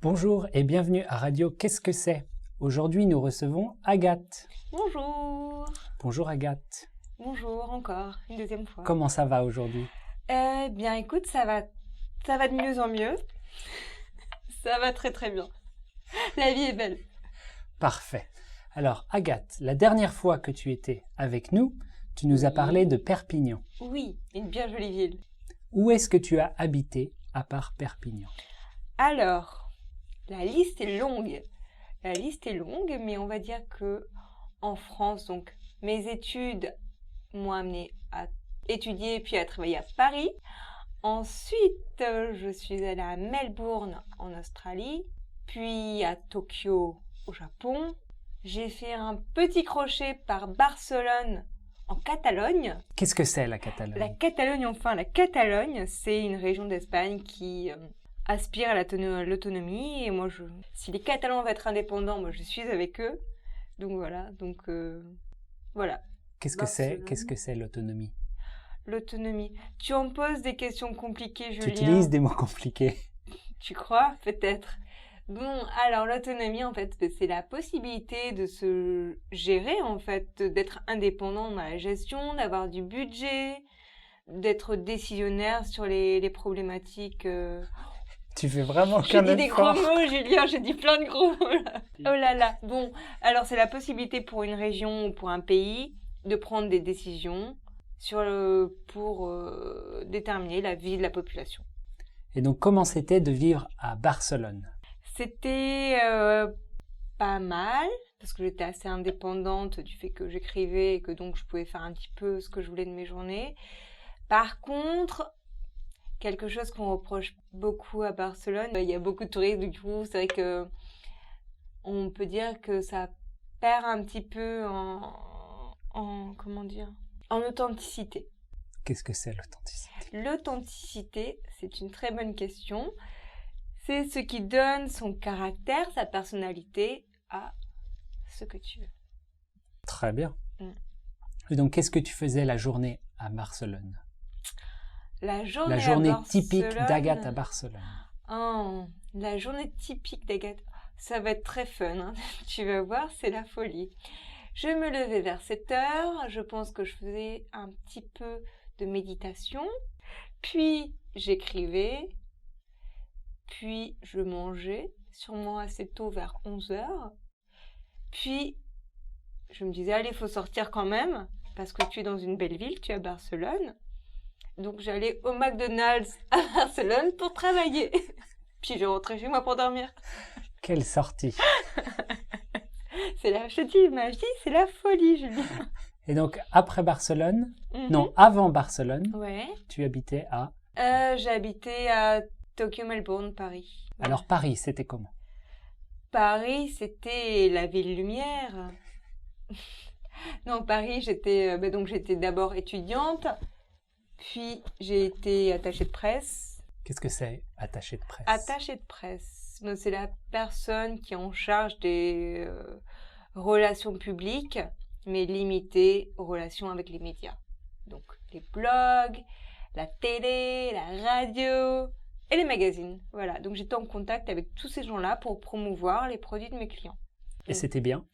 Bonjour et bienvenue à Radio Qu'est-ce que c'est? Aujourd'hui, nous recevons Agathe. Bonjour. Bonjour Agathe. Bonjour encore, une deuxième fois. Comment ça va aujourd'hui? Eh bien écoute, ça va de mieux en mieux. Ça va très très bien. La vie est belle. Parfait. Alors Agathe, la dernière fois que tu étais avec nous, tu nous as parlé de Perpignan. Oui, une bien jolie ville. Où est-ce que tu as habité à part Perpignan? Alors, la liste est longue. La liste est longue, mais on va dire que en France, donc mes études m'ont amené à étudier puis à travailler à Paris. Ensuite, je suis allée à Melbourne en Australie, puis à Tokyo au Japon. J'ai fait un petit crochet par Barcelone en Catalogne. Qu'est-ce que c'est la Catalogne? La Catalogne, c'est une région d'Espagne qui aspire à l'autonomie. Et moi, si les Catalans veulent être indépendants, moi je suis avec eux. Donc voilà. Voilà. Qu'est-ce que c'est l'autonomie? L'autonomie. Tu en poses des questions compliquées, Julien. Tu utilises des mots compliqués. Tu crois? Peut-être. Bon, alors l'autonomie, en fait, c'est la possibilité de se gérer, en fait, d'être indépendant dans la gestion, d'avoir du budget, d'être décisionnaire sur les problématiques. Tu fais vraiment qu'un effort. J'ai dit des gros mots, Julien, j'ai dit plein de gros mots là. Oh là là. Bon, alors c'est la possibilité pour une région ou pour un pays de prendre des décisions pour déterminer la vie de la population. Et donc, comment c'était de vivre à Barcelone? C'était pas mal, parce que j'étais assez indépendante du fait que j'écrivais et que donc je pouvais faire un petit peu ce que je voulais de mes journées. Par contre, quelque chose qu'on reproche beaucoup à Barcelone, il y a beaucoup de touristes, du coup, c'est vrai que on peut dire que ça perd un petit peu en authenticité. Qu'est-ce que c'est l'authenticité? L'authenticité, c'est une très bonne question. C'est ce qui donne son caractère, sa personnalité à ce que tu veux. Très bien. Et donc, qu'est-ce que tu faisais la journée à Barcelone? La journée typique d'Agathe à Barcelone. Oh, la journée typique d'Agathe, ça va être très fun, hein. Tu vas voir, c'est la folie. Je me levais vers 7 heures, je pense que je faisais un petit peu de méditation, puis j'écrivais, puis je mangeais, sûrement assez tôt vers 11 heures, puis je me disais, allez, il faut sortir quand même, parce que tu es dans une belle ville, tu es à Barcelone. Donc j'allais au McDonald's à Barcelone pour travailler. Puis je rentrais chez moi pour dormir. Quelle sortie! Je te dis, ma vie, c'est la folie, Julien. Et donc après Barcelone, non, avant Barcelone, ouais. Tu habitais à? J'habitais à Tokyo, Melbourne, Paris. Voilà. Alors Paris, c'était comment? Paris, c'était la ville lumière. Non, Paris, j'étais d'abord étudiante. Puis, j'ai été attachée de presse. Qu'est-ce que c'est, attachée de presse? Attachée de presse, c'est la personne qui est en charge des relations publiques, mais limitée aux relations avec les médias. Donc, les blogs, la télé, la radio et les magazines. Voilà, donc j'étais en contact avec tous ces gens-là pour promouvoir les produits de mes clients. Et c'était bien?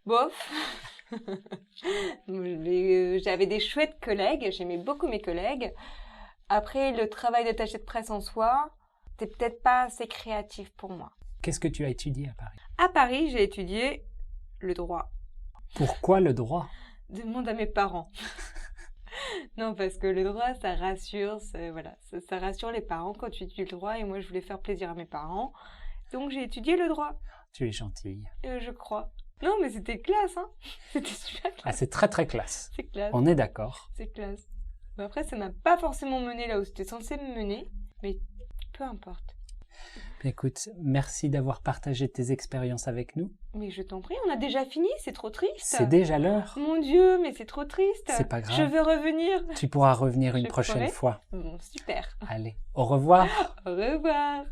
Bof. J'avais des chouettes collègues, j'aimais beaucoup mes collègues. Après, le travail d'attaché de presse en soi, c'était peut-être pas assez créatif pour moi. Qu'est-ce que tu as étudié à Paris? À Paris, j'ai étudié le droit. Pourquoi le droit? Demande à mes parents. Non, parce que le droit, ça rassure, ça rassure les parents quand tu étudies le droit, et moi, je voulais faire plaisir à mes parents. Donc, j'ai étudié le droit. Tu es gentille. Je crois. Non, mais c'était classe, hein. C'était super classe. Ah, c'est très très classe. C'est classe. On est d'accord. C'est classe. Mais après, ça m'a pas forcément mené là où c'était censé me mener, mais peu importe. Écoute, merci d'avoir partagé tes expériences avec nous. Mais je t'en prie, on a déjà fini, c'est trop triste. C'est déjà l'heure. Mon Dieu, mais c'est trop triste. C'est pas grave. Je veux revenir. Tu pourras revenir une prochaine fois. Bon, super. Allez, au revoir. Au revoir.